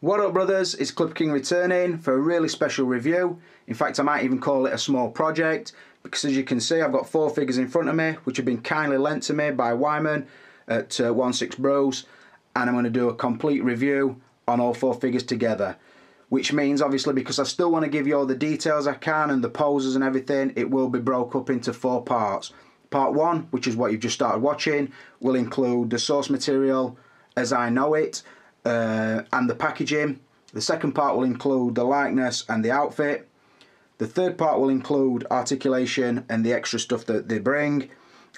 What up, brothers? It's Clip King returning for a really special review. In fact, I might even call it a small project, because as you can see, I've got 4 figures in front of me which have been kindly lent to me by Wyman at 16 Bros, and I'm going to do a complete review on all 4 figures together, which means obviously, because I still want to give you all the details I can and the poses and everything, it will be broke up into 4 parts. Part 1, which is what you've just started watching, will include the source material as I know it, and the packaging. The second part will include the likeness and the outfit. The third part will include articulation and the extra stuff that they bring.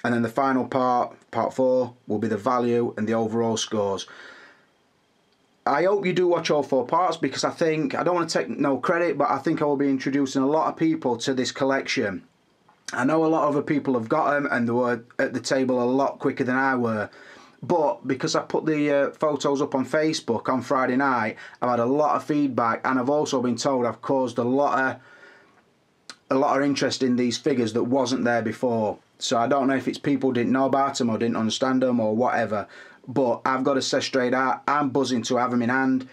And then the final part, part 4, will be the value and the overall scores. I hope you do watch all 4 parts, because I don't want to take no credit, but I think I will be introducing a lot of people to this collection. I know a lot of other people have got them and they were at the table a lot quicker than I were. But because I put the photos up on Facebook on Friday night, I've had a lot of feedback, and I've also been told I've caused a lot of interest in these figures that wasn't there before. So I don't know if it's people didn't know about them or didn't understand them or whatever. But I've got to say straight out, I'm buzzing to have them in hand.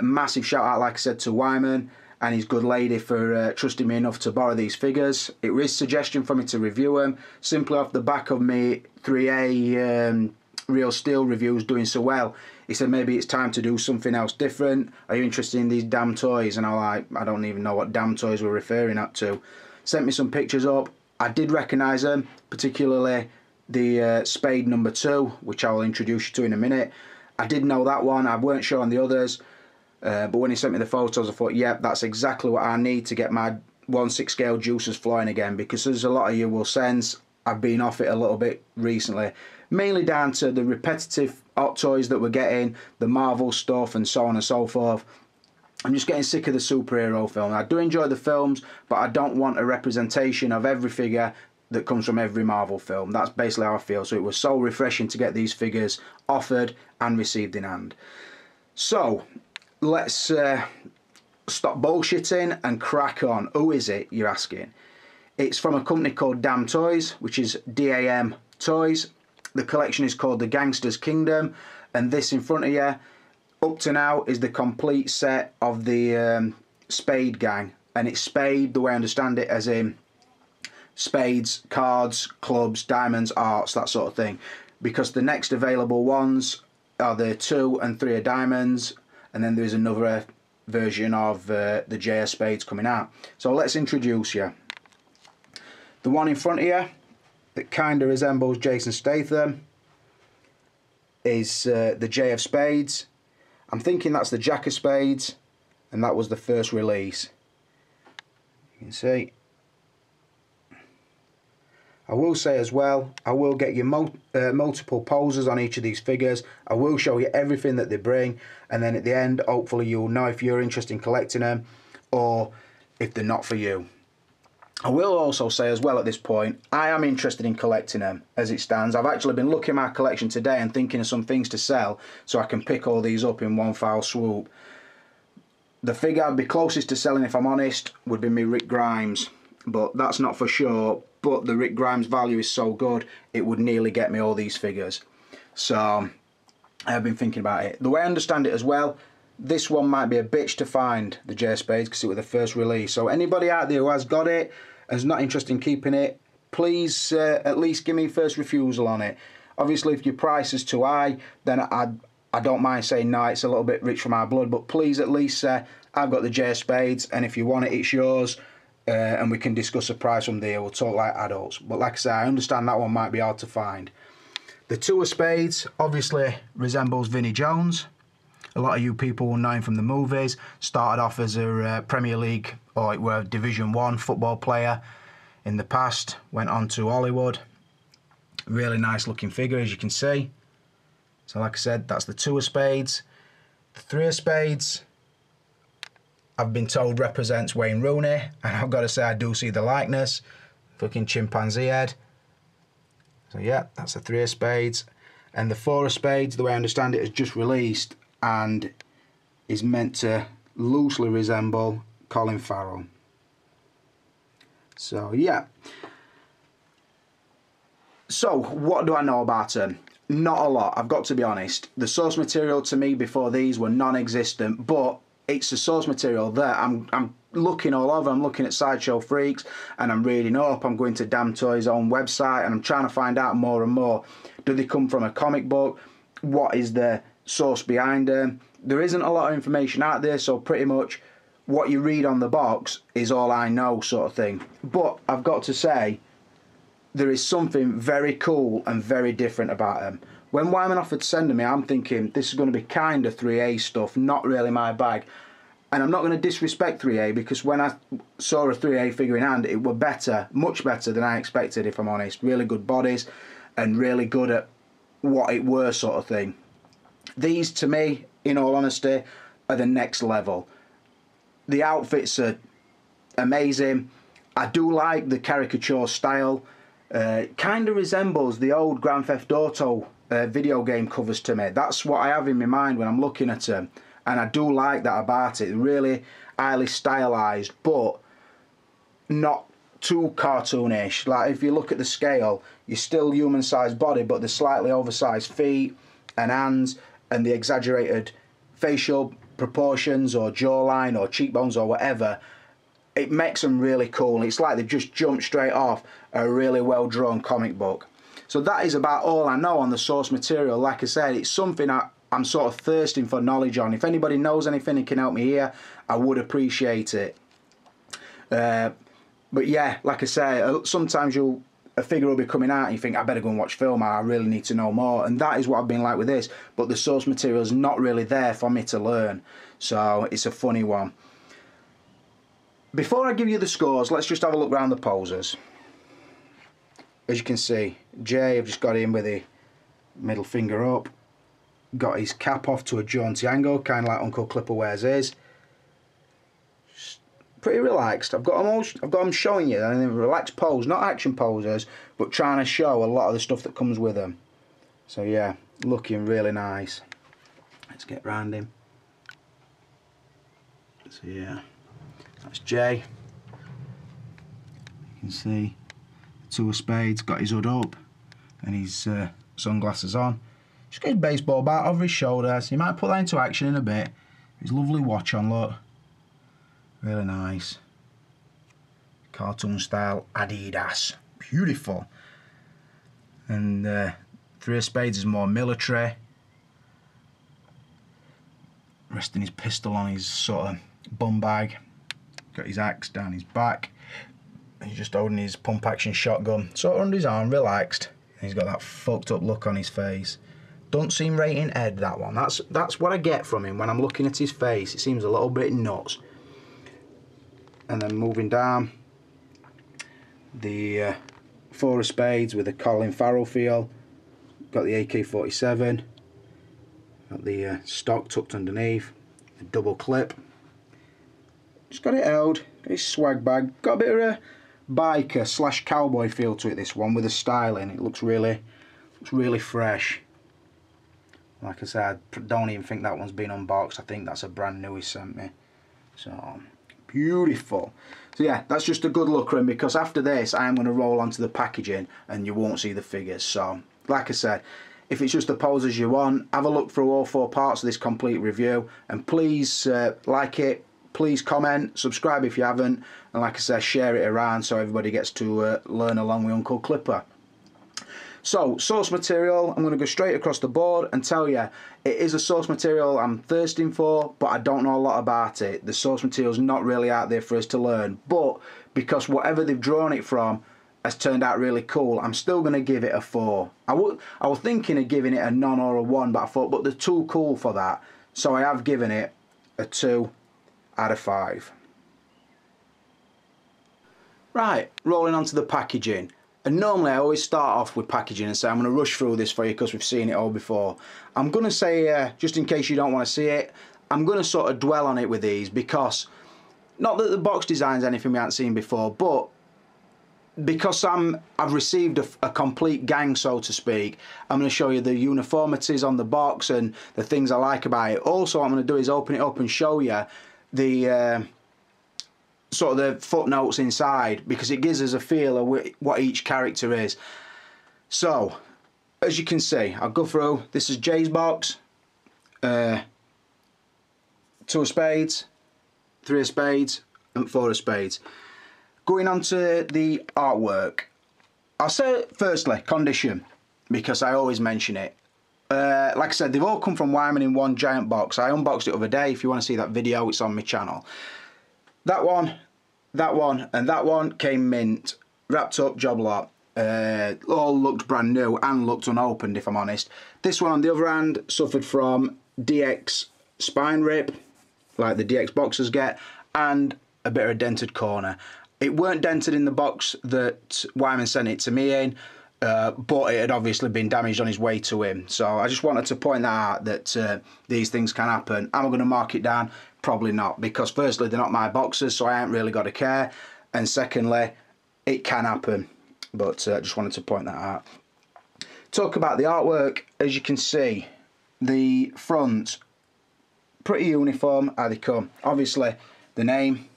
Massive shout out, like I said, to Wyman and his good lady for trusting me enough to borrow these figures. It was his suggestion for me to review them, simply off the back of me 3A Real Steel reviews doing so well. He said maybe it's time to do something else different. Are you interested in these damn toys? And I'm like, I don't even know what damn toys we're referring up to. Sent me some pictures up. I did recognise them, particularly the Spade number 2, which I will introduce you to in a minute. I did know that one. I weren't sure on the others, but when he sent me the photos, I thought, yep, that's exactly what I need to get my 1/6 scale juices flowing again, because as a lot of you will sense, I've been off it a little bit recently, mainly down to the repetitive hot toys that we're getting, the Marvel stuff and so on and so forth. I'm just getting sick of the superhero film. I do enjoy the films, but I don't want a representation of every figure that comes from every Marvel film. That's basically how I feel. So it was so refreshing to get these figures offered and received in hand. So let's stop bullshitting and crack on. Who is it, you're asking? It's from a company called Damn Toys, which is DAM Toys. The collection is called the Gangsters Kingdom, and this in front of you, up to now, is the complete set of the Spade gang. And it's Spade, the way I understand it, as in spades, cards, clubs, diamonds, arts, that sort of thing. Because the next available ones are the 2 and 3 of diamonds, and then there's another version of the J of spades coming out. So let's introduce you. The one in front of you that kind of resembles Jason Statham is the J of spades. I'm thinking that's the Jack of spades, and that was the first release. You can see. I will say as well, I will get you multiple poses on each of these figures. I will show you everything that they bring, and then at the end, hopefully you'll know if you're interested in collecting them or if they're not for you. I will also say as well at this point, I am interested in collecting them as it stands. I've actually been looking at my collection today and thinking of some things to sell so I can pick all these up in one foul swoop. The figure I'd be closest to selling, if I'm honest, would be me Rick Grimes, but that's not for sure. But the Rick Grimes value is so good, it would nearly get me all these figures. So I have been thinking about it. The way I understand it as well, this one might be a bitch to find, the J Spades, because it was the first release. So anybody out there who has got it and is not interested in keeping it, please at least give me first refusal on it. Obviously, if your price is too high, then I don't mind saying no, it's a little bit rich for my blood. But please at least say, I've got the J Spades, and if you want it, it's yours. And we can discuss a price from there. We'll talk like adults. But like I say, I understand that one might be hard to find. The 2 of spades obviously resembles Vinnie Jones. A lot of you people will know him from the movies. Started off as a Premier League or Division 1 football player in the past. Went on to Hollywood. Really nice looking figure, as you can see. So like I said, that's the 2 of spades. The 3 of spades, I've been told, represents Wayne Rooney, and I've got to say I do see the likeness. Fucking chimpanzee head. So yeah, that's the 3 of spades. And the 4 of spades, the way I understand it, is just released and is meant to loosely resemble Colin Farrell. So yeah. So what do I know about him? Not a lot, I've got to be honest. The source material to me before these were non-existent, but it's the source material that I'm looking all over. I'm looking at Sideshow Freaks and I'm reading up. I'm going to Damn Toy's own website and I'm trying to find out more and more. Do they come from a comic book? What is the source behind them? There isn't a lot of information out there, so pretty much what you read on the box is all I know, sort of thing. But I've got to say, there is something very cool and very different about them. When Wyman offered to send them me, I'm thinking this is going to be kind of 3A stuff, not really my bag. And I'm not going to disrespect 3A, because when I saw a 3A figure in hand, it were better, much better than I expected, if I'm honest. Really good bodies and really good at what it were, sort of thing. These, to me, in all honesty, are the next level. The outfits are amazing. I do like the caricature style. Kind of resembles the old Grand Theft Auto video game covers to me. That's what I have in my mind when I'm looking at them, and I do like that about it. Really highly stylized, but not too cartoonish. Like if you look at the scale, you're still human-sized body, but the slightly oversized feet and hands and the exaggerated facial proportions or jawline or cheekbones or whatever. It makes them really cool. It's like they've just jumped straight off a really well-drawn comic book. So that is about all I know on the source material. Like I said, it's something I'm sort of thirsting for knowledge on. If anybody knows anything and can help me here, I would appreciate it. But yeah, like I say, sometimes a figure will be coming out and you think, I better go and watch film, I really need to know more. And that is what I've been like with this. But the source material is not really there for me to learn. So it's a funny one. Before I give you the scores, let's just have a look around the posers. As you can see, Jay, I've just got him with the middle finger up. Got his cap off to a jaunty angle, kind of like Uncle Clipper wears his. Just pretty relaxed. I've got them showing you in a relaxed pose, not action posers, but trying to show a lot of the stuff that comes with them. So yeah, looking really nice. Let's get round him. So yeah. That's Jay. You can see the two of spades, got his hood up and his sunglasses on. Just got his baseball bat over his shoulder, so you might put that into action in a bit. His lovely watch on, look. Really nice. Cartoon style Adidas. Beautiful. And three of spades is more military. Resting his pistol on his sort of bum bag. Got his axe down his back. He's just holding his pump action shotgun sort of under his arm, relaxed. And he's got that fucked up look on his face. Don't seem right in head, that one. That's what I get from him when I'm looking at his face. It seems a little bit nuts. And then moving down, the four of spades with a Colin Farrell feel. Got the AK-47. Got the stock tucked underneath. The double clip. Just got it held, got his swag bag, got a bit of a biker slash cowboy feel to it, this one, with a style in. It looks really fresh. Like I said, I don't even think that one's been unboxed. I think that's a brand new he sent me. So, beautiful. So yeah, that's just a good look at him, because after this I am going to roll onto the packaging and you won't see the figures. So, like I said, if it's just the poses you want, have a look through all four parts of this complete review, and please like it. Please comment, subscribe if you haven't, and like I said, share it around so everybody gets to learn along with Uncle Clipper. So, source material, I'm going to go straight across the board and tell you, it is a source material I'm thirsting for, but I don't know a lot about it. The source material is not really out there for us to learn, but because whatever they've drawn it from has turned out really cool, I'm still going to give it a 4. I was thinking of giving it a none or a 1, but I thought, but they're too cool for that, so I have given it a 2 out of 5. Right, rolling on to the packaging. And normally I always start off with packaging and say I'm going to rush through this for you because we've seen it all before. I'm going to say, just in case you don't want to see it, I'm going to sort of dwell on it with these, because, not that the box design's anything we haven't seen before, but because I've received a complete gang, so to speak, I'm going to show you the uniformities on the box and the things I like about it. Also, what I'm going to do is open it up and show you the sort of the footnotes inside, because it gives us a feel of what each character is. So, as you can see, I'll go through. This is Jay's box. 2 of spades, 3 of spades, and 4 of spades. Going on to the artwork, I'll say firstly condition, because I always mention it. Like I said, they've all come from Wyman in one giant box. I unboxed it the other day. If you want to see that video, it's on my channel. That one, and that one came mint, wrapped up, job lot. All looked brand new and looked unopened, if I'm honest. This one on the other hand suffered from DX spine rip, like the DX boxers get, and a bit of a dented corner. It weren't dented in the box that Wyman sent it to me in, but it had obviously been damaged on his way to him. So I just wanted to point that out, that these things can happen. Am I going to mark it down? Probably not, because firstly, they're not my boxers, so I ain't really got to care. And secondly, it can happen. But I just wanted to point that out. Talk about the artwork. As you can see, the front, pretty uniform how they come. Obviously, the name,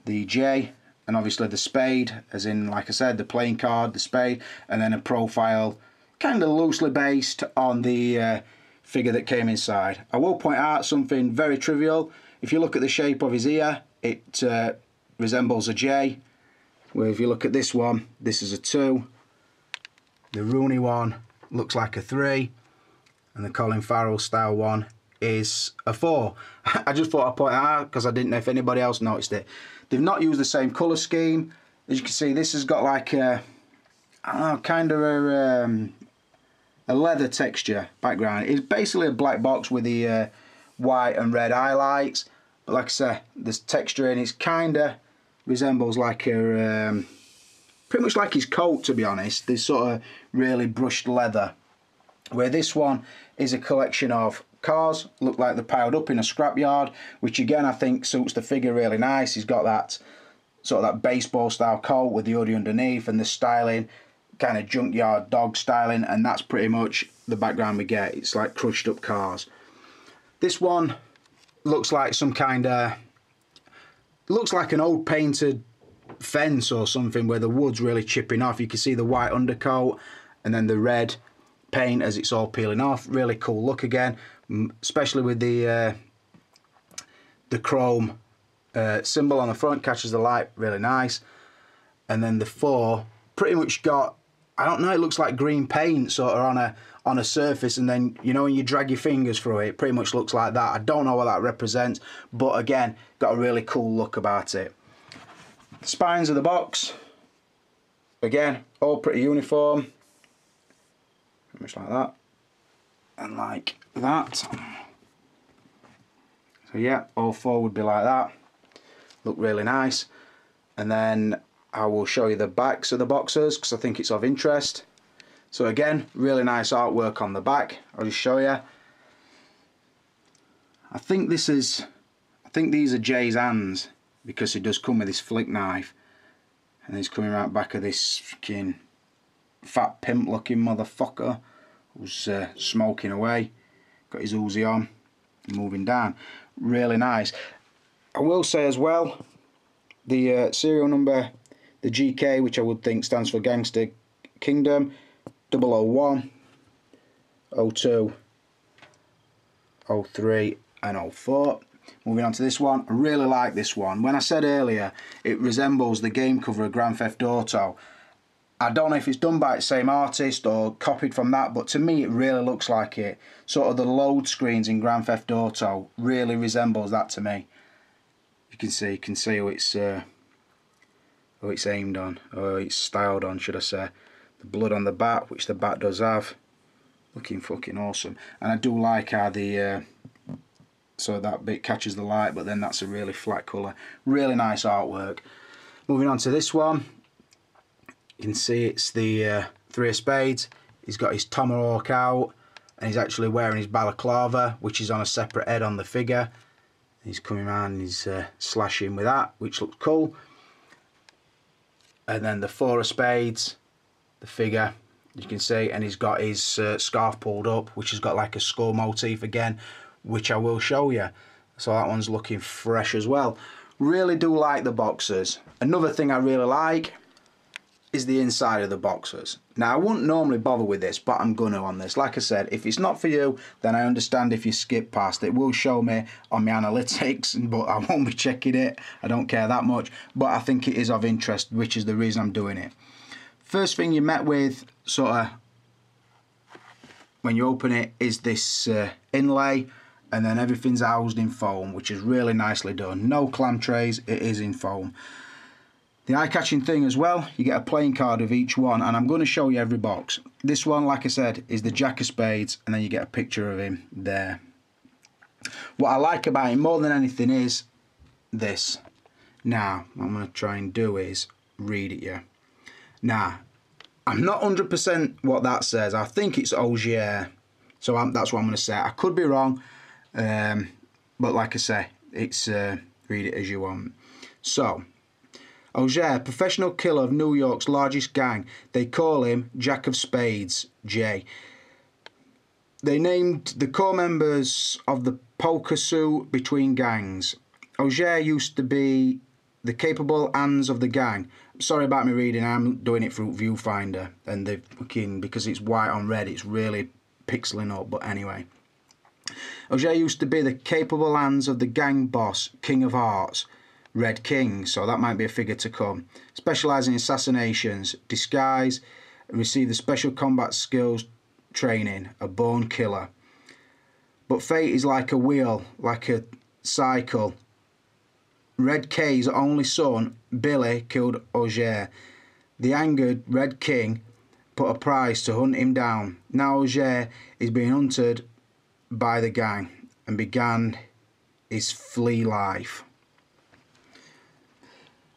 the J, and obviously the spade, as in, like I said, the playing card, the spade, and then a profile, kind of loosely based on the figure that came inside. I will point out something very trivial. If you look at the shape of his ear, it resembles a J. Where if you look at this one, this is a 2. The Rooney one looks like a 3. And the Colin Farrell style one is a 4. I just thought I'd point that out because I didn't know if anybody else noticed it. They've not used the same colour scheme. As you can see, this has got like a, I don't know, kind of a leather texture background. It's basically a black box with the white and red highlights. But like I say, this texture in it's kind of resembles like a, pretty much like his coat, to be honest. This sort of really brushed leather. Where this one is a collection of cars, look like they're piled up in a scrapyard, which again I think suits the figure really nice. He's got that sort of that baseball style coat with the hoodie underneath and the styling, kind of junkyard dog styling, and that's pretty much the background we get. It's like crushed up cars. This one looks like some kind of, looks like an old painted fence or something where the wood's really chipping off. You can see the white undercoat and then the red paint as it's all peeling off. Really cool look again, especially with the chrome symbol on the front, catches the light really nice. And then the 4 pretty much got, I don't know, it looks like green paint sort of on a surface, and then you know when you drag your fingers through it, it pretty much looks like that. I don't know what that represents, but again, got a really cool look about it. The spines of the box, again, all pretty uniform, pretty much like that, and like that. So yeah, all 4 would be like that. Look really nice. And then I will show you the backs of the boxers because I think it's of interest. So again, really nice artwork on the back. I'll just show you. I think these are Jay's hands, because it does come with this flick knife, and he's coming right back of this fucking fat pimp looking motherfucker who's smoking away. Got his Uzi on, moving down. Really nice. I will say as well, the serial number, the GK, which I would think stands for Gangster Kingdom, 001, 02, 03 and 04. Moving on to this one, I really like this one. When I said earlier it resembles the game cover of Grand Theft Auto, I don't know if it's done by the same artist or copied from that, but to me it really looks like it. Sort of the load screens in Grand Theft Auto really resembles that to me. You can see how it's aimed on, or it's styled on, should I say. The blood on the bat, which the bat does have, looking fucking awesome. And I do like how the so that bit catches the light, but then that's a really flat colour. Really nice artwork. Moving on to this one, you can see it's the 3 of spades. He's got his tomahawk out, and he's actually wearing his balaclava, which is on a separate head on the figure. He's coming around and he's slashing with that, which looks cool. And then the 4 of spades, the figure, you can see, and he's got his scarf pulled up, which has got like a skull motif again, which I will show you. So that one's looking fresh as well. Really do like the boxers. Another thing I really like, is the inside of the boxes. Now I wouldn't normally bother with this, but I'm gonna on this. Like I said, if it's not for you, then I understand if you skip past it. It will show me on my analytics, but I won't be checking it. I don't care that much, but I think it is of interest, which is the reason I'm doing it. First thing you met with, sort of, when you open it, is this inlay, and then everything's housed in foam, which is really nicely done. No clam trays, it is in foam. The eye-catching thing as well, you get a playing card of each one, and I'm going to show you every box. This one, like I said, is the Jack of Spades, and then you get a picture of him there. What I like about it more than anything is this. Now, what I'm going to try and do is read it you. Now, I'm not 100% what that says. I think it's Auger, so that's what I'm going to say. I could be wrong, but like I say, it's read it as you want. So, Auger, professional killer of New York's largest gang. They call him Jack of Spades, J. They named the core members of the poker suit between gangs. Auger used to be the capable hands of the gang. Sorry about me reading, I'm doing it through Viewfinder, and the fucking, because it's white on red, it's really pixeling up, but anyway. Auger used to be the capable hands of the gang boss, King of Hearts, Red King, so that might be a figure to come. Specialising in assassinations, disguise, receive the special combat skills training, a born killer. But fate is like a wheel, like a cycle. Red K's only son, Billy, killed Auger. The angered Red King put a price to hunt him down. Now Auger is being hunted by the gang and began his flea life.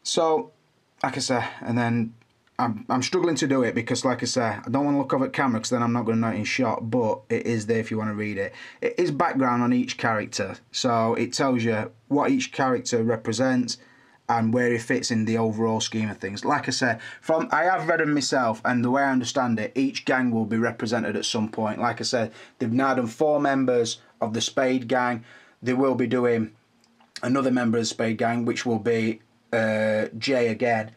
So, like I say, and then I'm struggling to do it because, like I say, I don't want to look over at camera because then I'm not going to know it in shot, but it is there if you want to read it. It is background on each character, so it tells you what each character represents and where he fits in the overall scheme of things. Like I said, I have read them myself, and the way I understand it, each gang will be represented at some point. Like I said, they've now done 4 members of the Spade gang. They will be doing another member of the Spade gang, which will be Jay again,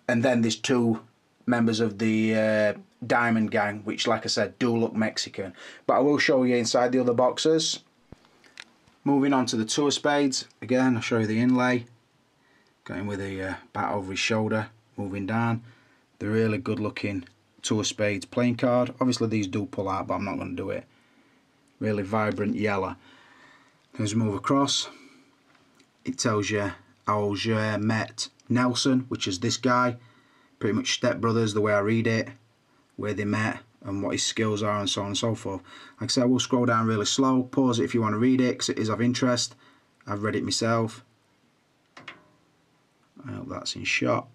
and then there's 2 members of the Diamond gang, which, like I said, do look Mexican. But I will show you inside the other boxes. Moving on to the 2 of Spades, again I'll show you the inlay. Got him with a bat over his shoulder. Moving down, the really good looking 2 of Spades playing card. Obviously these do pull out, but I'm not going to do it. Really vibrant yellow. As we move across, it tells you how Auger met Nelson, which is this guy. Pretty much stepbrothers, the way I read it, where they met and what his skills are and so on and so forth. Like I said, I will scroll down really slow, pause it if you want to read it because it is of interest. I've read it myself. I hope that's in shot.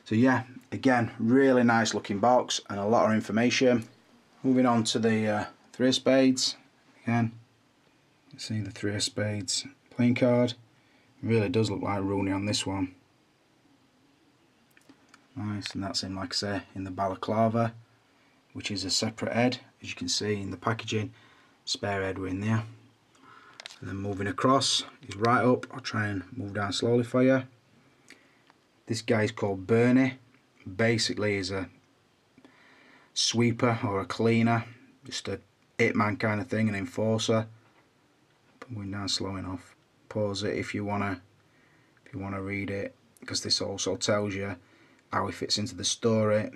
So yeah, again, really nice looking box and a lot of information. Moving on to the 3 of Spades. Again, you see the 3 of Spades playing card. It really does look like Rooney on this one. Nice, and that's in, like I say, in the balaclava, which is a separate head, as you can see in the packaging. Spare head were in there. And then moving across, he's right up. I'll try and move down slowly for you. This guy is called Bernie. Basically, he's a sweeper or a cleaner, just a hitman kind of thing, an enforcer. Moving down slow enough. Pause it if you wanna read it, because this also tells you how he fits into the story,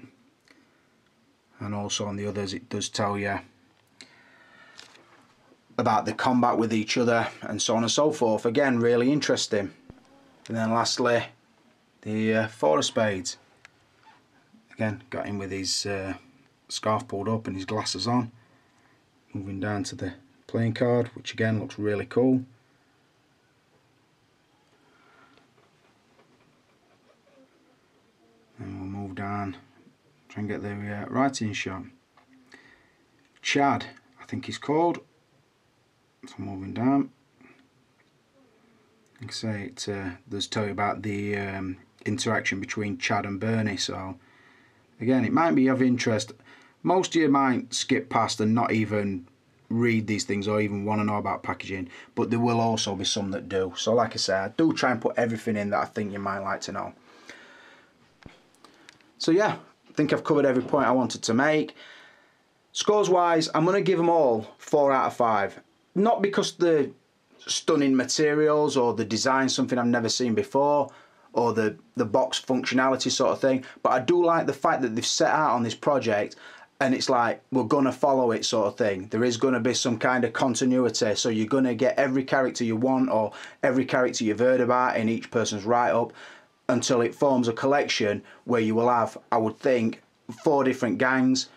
and also on the others it does tell you about the combat with each other and so on and so forth. Again, really interesting. And then lastly, the 4 of Spades. Again, got him with his scarf pulled up and his glasses on. Moving down to the playing card, which again looks really cool. And we'll move down, try and get the writing shot. Chad, I think he's called. So moving down. Like I say, it does tell you about the interaction between Chad and Bernie. So again, it might be of interest. Most of you might skip past and not even read these things or even want to know about packaging, but there will also be some that do. So like I say, I do try and put everything in that I think you might like to know. So yeah, I think I've covered every point I wanted to make. Scores wise, I'm going to give them all 4 out of 5. Not because the stunning materials or the design something I've never seen before, or the box functionality sort of thing, but I do like the fact that they've set out on this project and it's like, we're gonna follow it sort of thing. There is gonna be some kind of continuity, so you're gonna get every character you want or every character you've heard about in each person's write-up until it forms a collection where you will have, I would think, 4 different gangs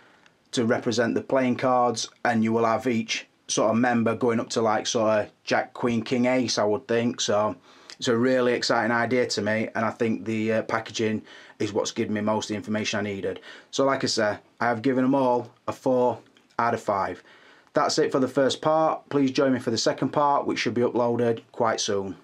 to represent the playing cards, and you will have each sort of member going up to like sort of Jack, Queen, King, Ace, I would think. So it's a really exciting idea to me, and I think the packaging is what's given me most of the information I needed. So like I said, I have given them all a 4 out of 5. That's it for the first part. Please join me for the second part, which should be uploaded quite soon.